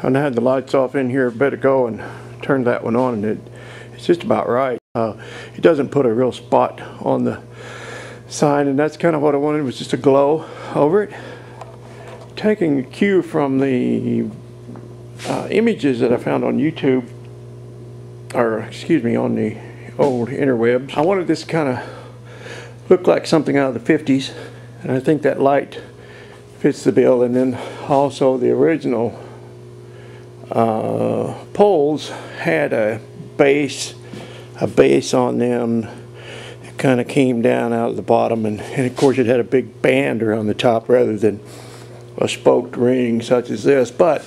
And I had the lights off in here a bit ago and turned that one on, and it's just about right. It doesn't put a real spot on the sign, and that's kind of what I wanted, was just a glow over it. Taking a cue from the images that I found on YouTube, or excuse me, on the old interwebs, I wanted this kind of look like something out of the 50s, and I think that light fits the bill. And then also the original poles had a base on them that kind of came down out of the bottom, and of course it had a big band around the top rather than a spoked ring such as this. But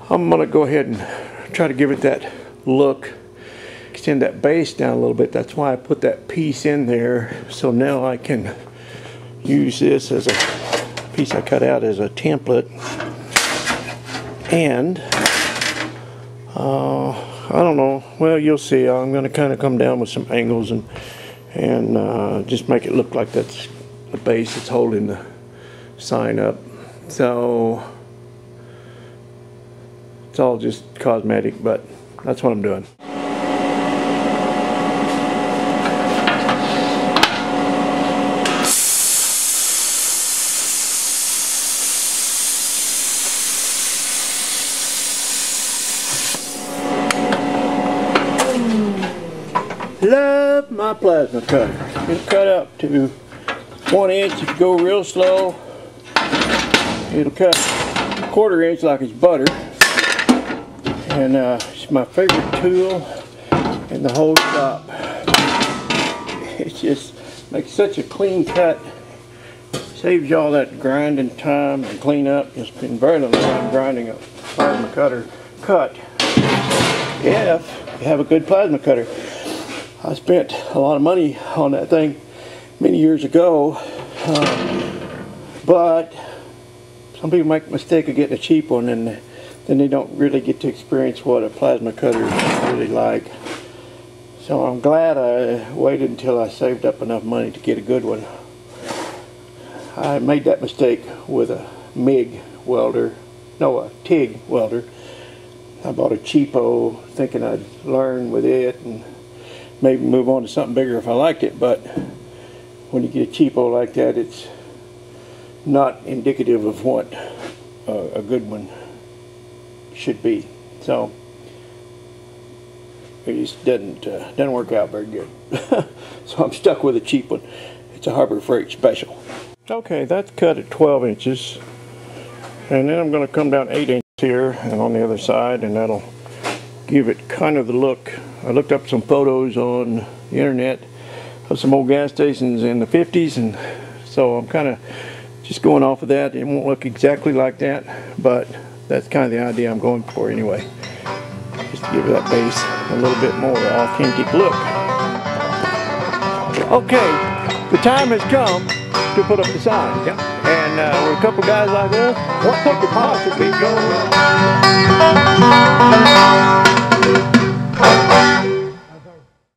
I'm going to go ahead and try to give it that look, extend that base down a little bit. That's why I put that piece in there, so now I can use this as a piece I cut out as a template. And I don't know, well, you'll see. I'm going to kind of come down with some angles and just make it look like that's the base that's holding the sign up. So it's all just cosmetic, but that's what I'm doing. Love my plasma cutter. It'll cut up to 1 inch if you go real slow. It'll cut 1/4 inch like it's butter. And it's my favorite tool in the whole shop. It just makes such a clean cut. Saves you all that grinding time and clean up. You spend very little time grinding a plasma cutter cut if you have a good plasma cutter. I spent a lot of money on that thing many years ago, but some people make the mistake of getting a cheap one, and then they don't really get to experience what a plasma cutter is really like. So I'm glad I waited until I saved up enough money to get a good one. I made that mistake with a MIG welder, no, a TIG welder. I bought a cheapo thinking I'd learn with it and maybe move on to something bigger if I liked it, but when you get a cheapo like that, it's not indicative of what a good one should be. So it just doesn't work out very good. So I'm stuck with a cheap one. It's a Harbor Freight special. Okay, that's cut at 12 inches, and then I'm going to come down 8 inches here and on the other side, and that'll give it kind of the look. I looked up some photos on the internet of some old gas stations in the 50s, and so I'm kind of just going off of that. It won't look exactly like that, but that's kind of the idea I'm going for anyway, just to give that base a little bit more authentic look. Okay, the time has come to put up the sign. Yep. And with a couple guys like us, what could possibly go wrong?